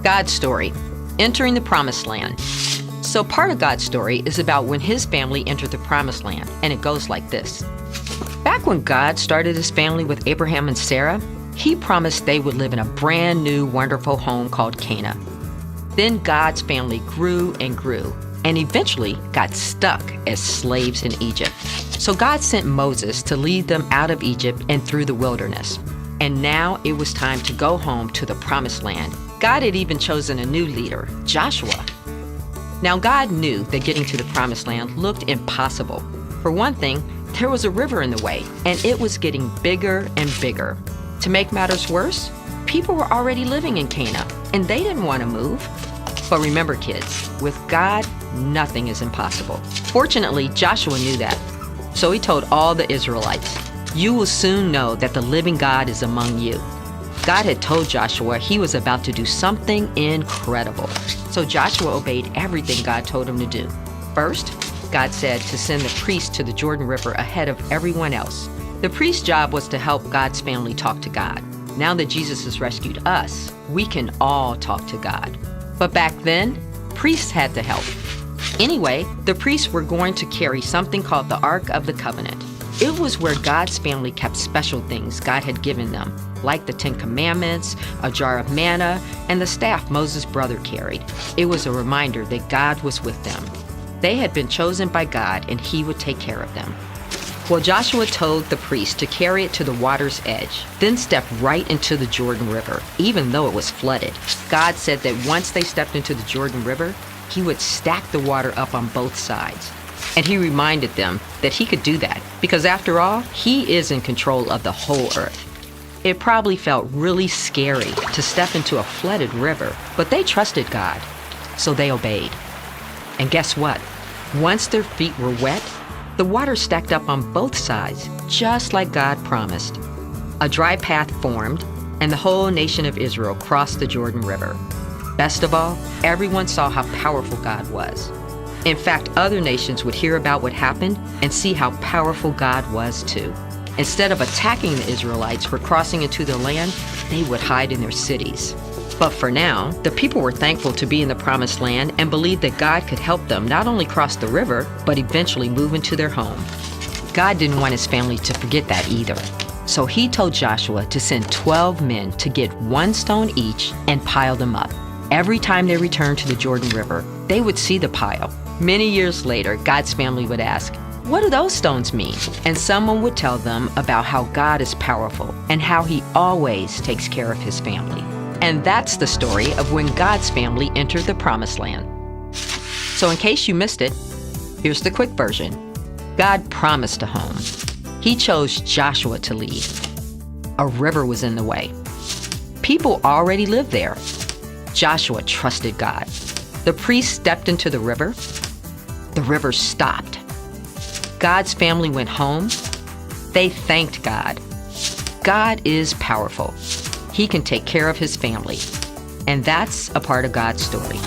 God's story, entering the promised land. So part of God's story is about when his family entered the promised land, and it goes like this. Back when God started his family with Abraham and Sarah, he promised they would live in a brand new, wonderful home called Canaan. Then God's family grew and grew, and eventually got stuck as slaves in Egypt. So God sent Moses to lead them out of Egypt and through the wilderness. And now it was time to go home to the promised land. God had even chosen a new leader, Joshua. Now God knew that getting to the promised land looked impossible. For one thing, there was a river in the way, and it was getting bigger and bigger. To make matters worse, people were already living in Canaan, and they didn't want to move. But remember, kids, with God, nothing is impossible. Fortunately, Joshua knew that. So he told all the Israelites, "You will soon know that the living God is among you." God had told Joshua he was about to do something incredible. So Joshua obeyed everything God told him to do. First, God said to send the priest to the Jordan River ahead of everyone else. The priest's job was to help God's family talk to God. Now that Jesus has rescued us, we can all talk to God. But back then, priests had to help. Anyway, the priests were going to carry something called the Ark of the Covenant. It was where God's family kept special things God had given them, like the 10 Commandments, a jar of manna, and the staff Moses' brother carried. It was a reminder that God was with them. They had been chosen by God, and he would take care of them. Well, Joshua told the priest to carry it to the water's edge, then step right into the Jordan River, even though it was flooded. God said that once they stepped into the Jordan River, he would stack the water up on both sides. And he reminded them that he could do that, because after all, he is in control of the whole earth. It probably felt really scary to step into a flooded river, but they trusted God, so they obeyed. And guess what? Once their feet were wet, the water stacked up on both sides, just like God promised. A dry path formed, and the whole nation of Israel crossed the Jordan River. Best of all, everyone saw how powerful God was. In fact, other nations would hear about what happened and see how powerful God was too. Instead of attacking the Israelites for crossing into the land, they would hide in their cities. But for now, the people were thankful to be in the promised land and believed that God could help them not only cross the river, but eventually move into their home. God didn't want his family to forget that either. So he told Joshua to send 12 men to get one stone each and pile them up. Every time they returned to the Jordan River, they would see the pile. Many years later, God's family would ask, "What do those stones mean?" And someone would tell them about how God is powerful and how he always takes care of his family. And that's the story of when God's family entered the promised land. So in case you missed it, here's the quick version. God promised a home. He chose Joshua to lead. A river was in the way. People already lived there. Joshua trusted God. The priest stepped into the river. The river stopped. God's family went home. They thanked God. God is powerful. He can take care of his family. And that's a part of God's story.